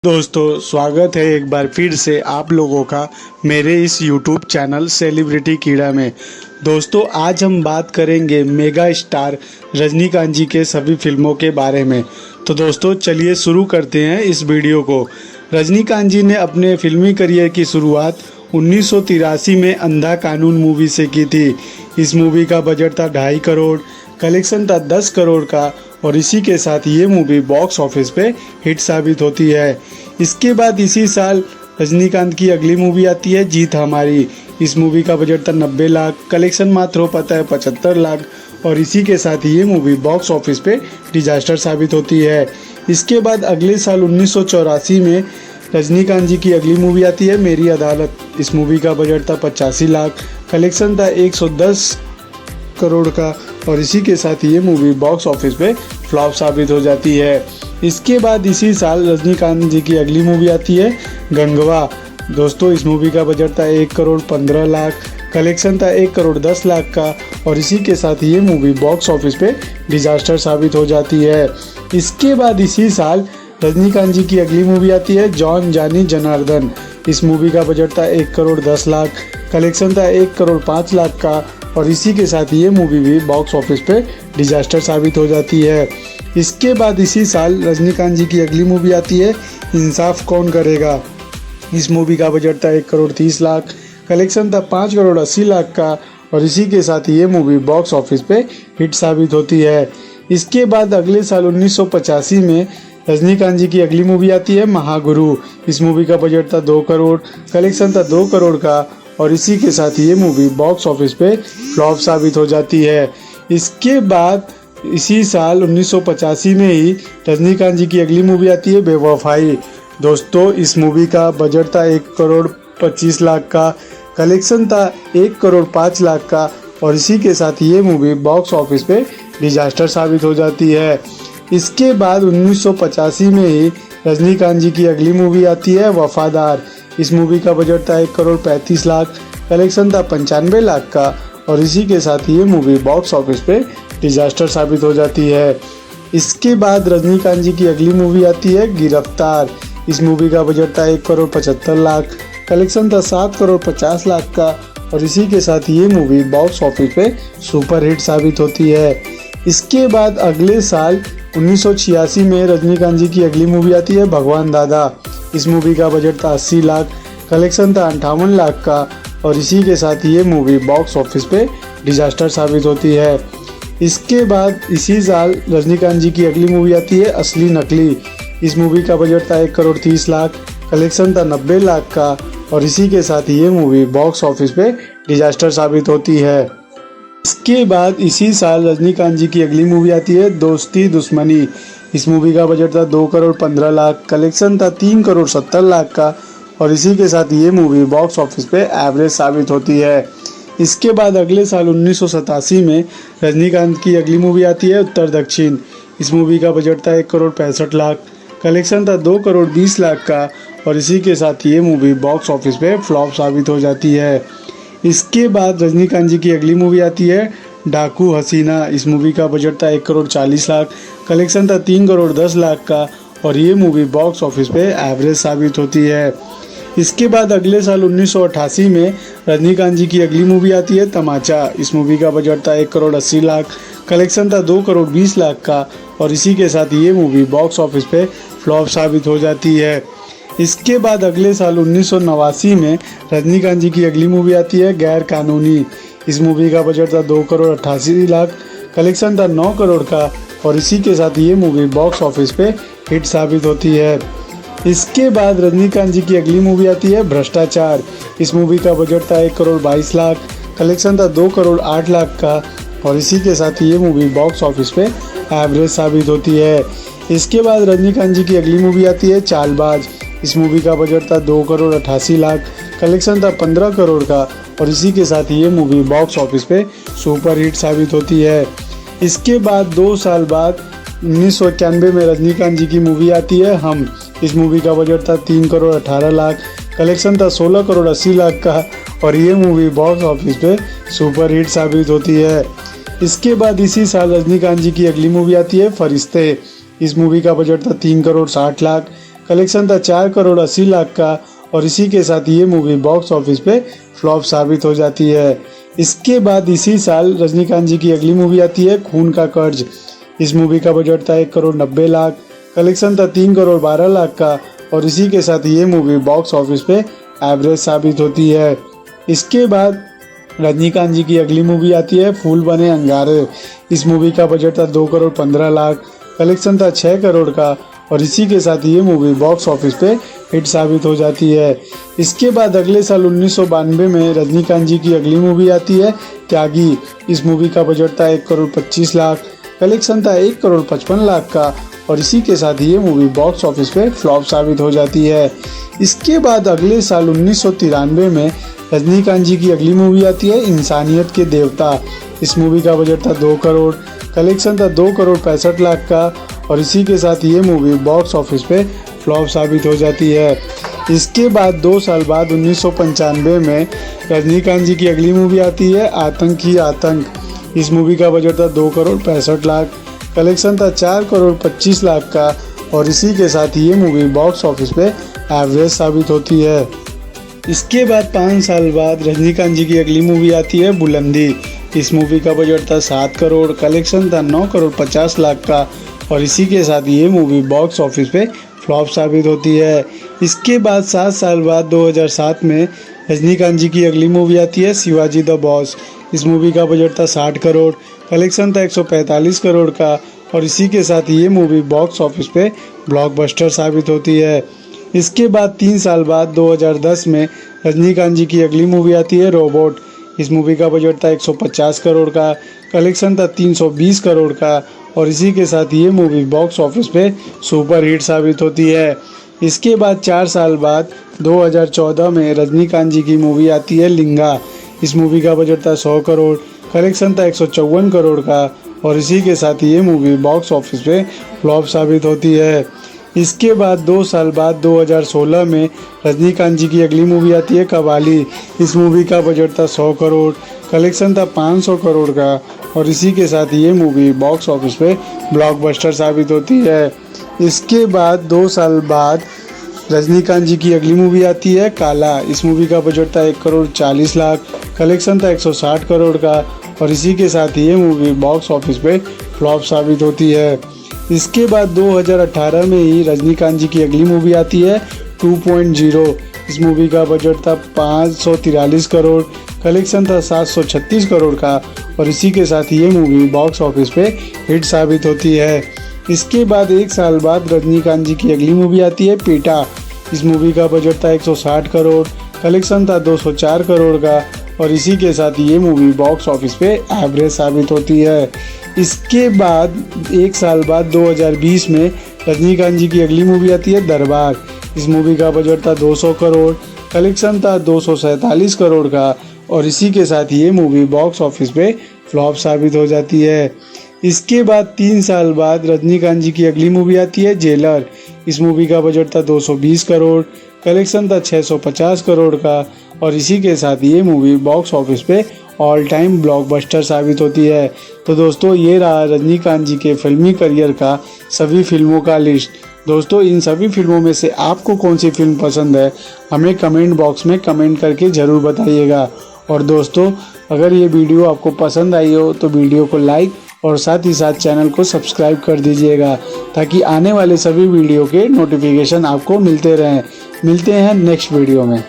दोस्तों स्वागत है एक बार फिर से आप लोगों का मेरे इस YouTube चैनल सेलिब्रिटी कीड़ा में। दोस्तों आज हम बात करेंगे मेगा स्टार रजनीकांत जी के सभी फिल्मों के बारे में। तो दोस्तों चलिए शुरू करते हैं इस वीडियो को। रजनीकांत जी ने अपने फिल्मी करियर की शुरुआत 1983 में अंधा कानून मूवी से की थी। इस मूवी का बजट था 2.5 करोड़, कलेक्शन था 10 करोड़ का और इसी के साथ ये मूवी बॉक्स ऑफिस पे हिट साबित होती है। इसके बाद इसी साल रजनीकांत की अगली मूवी आती है जीत हमारी। इस मूवी का बजट था 90 लाख, कलेक्शन मात्र हो पाता है 75 लाख और इसी के साथ ये मूवी बॉक्स ऑफिस पे डिजास्टर साबित होती है। इसके बाद अगले साल 1984 में रजनीकांत जी की अगली मूवी आती है मेरी अदालत। इस मूवी का बजट था 85 लाख, कलेक्शन था 110 करोड़ का और इसी के साथ ये मूवी बॉक्स ऑफिस पे फ्लॉप साबित हो जाती है। इसके बाद इसी साल रजनीकांत जी की अगली मूवी आती है गंगवा। दोस्तों इस मूवी का बजट था 1 करोड़ 15 लाख, कलेक्शन था 1 करोड़ 10 लाख का और इसी के साथ ये मूवी बॉक्स ऑफिस पे डिजास्टर साबित हो जाती है। इसके बाद इसी साल रजनीकांत जी की अगली मूवी आती है जॉन जानी जनार्दन। इस मूवी का बजट था 1 करोड़ 10 लाख, कलेक्शन था 1 करोड़ 5 लाख का और इसी के साथ ये मूवी भी बॉक्स ऑफिस पे डिजास्टर साबित हो जाती है। इसके बाद इसी साल रजनीकांत जी की अगली मूवी आती है इंसाफ कौन करेगा। इस मूवी का बजट था 1 करोड़ 30 लाख, कलेक्शन था 5 करोड़ 80 लाख का और इसी के साथ ये मूवी बॉक्स ऑफिस पे हिट साबित होती है। इसके बाद अगले साल 1985 में रजनीकांत जी की अगली मूवी आती है महागुरु। इस मूवी का बजट था 2 करोड़, कलेक्शन था 2 करोड़ का और इसी के साथ ये मूवी बॉक्स ऑफिस पे फ्लॉप साबित हो जाती है। इसके बाद इसी साल 1985 में ही रजनीकांत जी की अगली मूवी आती है बेवफाई। दोस्तों इस मूवी का बजट था 1 करोड़ 25 लाख का, कलेक्शन था 1 करोड़ 5 लाख का और इसी के साथ ये मूवी बॉक्स ऑफिस पे डिजास्टर साबित हो जाती है। इसके बाद 1985 में ही रजनीकांत जी की अगली मूवी आती है वफादार। इस मूवी का बजट था 1 करोड़ 35 लाख, कलेक्शन था 95 लाख का और इसी के साथ ये मूवी बॉक्स ऑफिस पे डिजास्टर साबित हो जाती है। इसके बाद रजनीकांत जी की अगली मूवी आती है गिरफ्तार। इस मूवी का बजट था 1 करोड़ 75 लाख, कलेक्शन था 7 करोड़ 50 लाख का और इसी के साथ ये मूवी बॉक्स ऑफिस पे सुपर हिट साबित होती है। इसके बाद अगले साल 1986 में रजनीकांत जी की अगली मूवी आती है भगवान दादा। इस मूवी का बजट था 80 लाख, कलेक्शन था 58 लाख का और इसी के साथ ये मूवी बॉक्स ऑफिस पे डिजास्टर साबित होती है। इसके बाद इसी साल रजनीकांत जी की अगली मूवी आती है असली नकली। इस मूवी का बजट था 1 करोड़ 30 लाख, कलेक्शन था 90 लाख का और इसी के साथ ये मूवी बॉक्स ऑफिस पे डिजास्टर साबित होती है। इसके बाद इसी साल रजनीकांत जी की अगली मूवी आती है दोस्ती दुश्मनी। इस मूवी का बजट था 2 करोड़ 15 लाख, कलेक्शन था 3 करोड़ 70 लाख का और इसी के साथ ये मूवी बॉक्स ऑफिस पे एवरेज साबित होती है। इसके बाद अगले साल 1987 में रजनीकांत की अगली मूवी आती है उत्तर दक्षिण। इस मूवी का बजट था 1 करोड़ 65 लाख, कलेक्शन था 2 करोड़ 20 लाख का और इसी के साथ ये मूवी बॉक्स ऑफिस पे फ्लॉप साबित हो जाती है। इसके बाद रजनीकांत जी की अगली मूवी आती है डाकू हसीना। इस मूवी का बजट था 1 करोड़ 40 लाख, कलेक्शन था 3 करोड़ 10 लाख का और ये मूवी बॉक्स ऑफिस पे एवरेज साबित होती है। इसके बाद अगले साल 1988 में रजनीकांत जी की अगली मूवी आती है तमाचा। इस मूवी का बजट था 1 करोड़ 80 लाख, कलेक्शन था 2 करोड़ 20 लाख का और इसी के साथ ये मूवी बॉक्स ऑफिस पे फ्लॉप साबित हो जाती है। इसके बाद अगले साल 1989 में रजनीकांत जी की अगली मूवी आती है गैर कानूनी। इस मूवी का बजट था 2 करोड़ 88 लाख, कलेक्शन था 9 करोड़ का और इसी के साथ ये मूवी बॉक्स ऑफिस पे हिट साबित होती है। इसके बाद रजनीकांत जी की अगली मूवी आती है भ्रष्टाचार। इस मूवी का बजट था 1 करोड़ 22 लाख, कलेक्शन था 2 करोड़ 8 लाख का और इसी के साथ ये मूवी बॉक्स ऑफिस पे एवरेज साबित होती है। इसके बाद रजनीकांत जी की अगली मूवी आती है चालबाज। इस मूवी का बजट था 2 करोड़ 88 लाख, कलेक्शन था 15 करोड़ का और इसी के साथ ये मूवी बॉक्स ऑफिस पे सुपर हिट साबित होती है। इसके बाद 2 साल बाद 1991 में रजनीकांत जी की मूवी आती है हम। इस मूवी का बजट था 3 करोड़ 18 लाख, कलेक्शन था 16 करोड़ 80 लाख का और ये मूवी बॉक्स ऑफिस पे सुपर हिट साबित होती है। इसके बाद इसी साल रजनीकांत जी की अगली मूवी आती है फरिश्ते। इस मूवी का बजट था 3 करोड़ 60 लाख, कलेक्शन था 4 करोड़ 80 लाख का और इसी के साथ ये मूवी बॉक्स ऑफिस पे फ्लॉप साबित हो जाती है। इसके बाद इसी साल रजनीकांत जी की अगली मूवी आती है खून का कर्ज। इस मूवी का बजट था 1 करोड़ 90 लाख, कलेक्शन था 3 करोड़ 12 लाख का और इसी के साथ ये मूवी बॉक्स ऑफिस पे एवरेज साबित होती है। इसके बाद रजनीकांत जी की अगली मूवी आती है फूल बने अंगारे। इस मूवी का बजट था 2 करोड़ 15 लाख, कलेक्शन था 6 करोड़ का और इसी के साथ ये मूवी बॉक्स ऑफिस पे हिट साबित हो जाती है। इसके बाद अगले साल 1992 में रजनीकांत जी की अगली मूवी आती है त्यागी। इस मूवी का बजट था 1 करोड़ 25 लाख, कलेक्शन था 1 करोड़ 55 लाख का और इसी के साथ ये मूवी बॉक्स ऑफिस पे फ्लॉप साबित हो जाती है। इसके बाद अगले साल 1993 में रजनीकांत जी की अगली मूवी आती है इंसानियत के देवता। इस मूवी का बजट था 2 करोड़, कलेक्शन था 2 करोड़ 65 लाख का और इसी के साथ ये मूवी बॉक्स ऑफिस पे फ्लॉप साबित हो जाती है। इसके बाद 2 साल बाद 1995 में रजनीकांत जी की अगली मूवी आती है आतंकी आतंक। इस मूवी का बजट था 2 करोड़ 65 लाख, कलेक्शन था 4 करोड़ 25 लाख का और इसी के साथ ये मूवी बॉक्स ऑफिस पे एवरेज साबित होती है। इसके बाद 5 साल बाद रजनीकांत जी की अगली मूवी आती है बुलंदी। इस मूवी का बजट था 7 करोड़, कलेक्शन था 9 करोड़ 50 लाख का और इसी के साथ ये मूवी बॉक्स ऑफिस पे फ्लॉप साबित होती है। इसके बाद 7 साल बाद 2007 में रजनीकांत जी की अगली मूवी आती है शिवाजी द बॉस। इस मूवी का बजट था 60 करोड़, कलेक्शन था 145 करोड़ का और इसी के साथ ये मूवी बॉक्स ऑफिस पे ब्लॉकबस्टर साबित होती है। इसके बाद 3 साल बाद 2010 में रजनीकांत जी की अगली मूवी आती है रोबोट। इस मूवी का बजट था 150 करोड़ का, कलेक्शन था 320 करोड़ का और इसी के साथ ये मूवी बॉक्स ऑफिस पे सुपर हिट साबित होती है। इसके बाद 4 साल बाद 2014 में रजनीकांत जी की मूवी आती है लिंगा। इस मूवी का बजट था 100 करोड़, कलेक्शन था 154 करोड़ का और इसी के साथ ये मूवी बॉक्स ऑफिस पे फ्लॉप साबित होती है। इसके बाद 2 साल बाद 2016 में रजनीकांत जी की अगली मूवी आती है कवाली। इस मूवी का बजट था 100 करोड़, कलेक्शन था 500 करोड़ का और इसी के साथ ये मूवी बॉक्स ऑफिस पे ब्लॉकबस्टर साबित होती है। इसके बाद 2 साल बाद रजनीकांत जी की अगली मूवी आती है काला। इस मूवी का बजट था 1 करोड़ 40 लाख, कलेक्शन था 160 करोड़ का और इसी के साथ ये मूवी बॉक्स ऑफिस पे फ्लॉप साबित होती है। इसके बाद 2018 में ही रजनीकांत जी की अगली मूवी आती है 2.0। इस मूवी का बजट था 543 करोड़, कलेक्शन था 736 करोड़ का और इसी के साथ ये मूवी बॉक्स ऑफिस पे हिट साबित होती है। इसके बाद 1 साल बाद रजनीकांत जी की अगली मूवी आती है पेटा। इस मूवी का बजट था 160 करोड़, कलेक्शन था 204 करोड़ का और इसी के साथ ये मूवी बॉक्स ऑफिस पे एवरेज साबित होती है। इसके बाद 1 साल बाद 2020 में रजनीकांत जी की अगली मूवी आती है दरबार। इस मूवी का बजट था 200 करोड़, कलेक्शन था 247 करोड़ का और इसी के साथ ये मूवी बॉक्स ऑफिस पे फ्लॉप साबित हो जाती है। इसके बाद 3 साल बाद रजनीकांत जी की अगली मूवी आती है जेलर। इस मूवी का बजट था 220 करोड़, कलेक्शन था 650 करोड़ का और इसी के साथ ये मूवी बॉक्स ऑफिस पे ऑल टाइम ब्लॉकबस्टर साबित होती है। तो दोस्तों ये रहा रजनीकांत जी के फिल्मी करियर का सभी फिल्मों का लिस्ट। दोस्तों इन सभी फिल्मों में से आपको कौन सी फिल्म पसंद है हमें कमेंट बॉक्स में कमेंट करके ज़रूर बताइएगा। और दोस्तों अगर ये वीडियो आपको पसंद आई हो तो वीडियो को लाइक और साथ ही साथ चैनल को सब्सक्राइब कर दीजिएगा ताकि आने वाले सभी वीडियो के नोटिफिकेशन आपको मिलते रहें। मिलते हैं नेक्स्ट वीडियो में।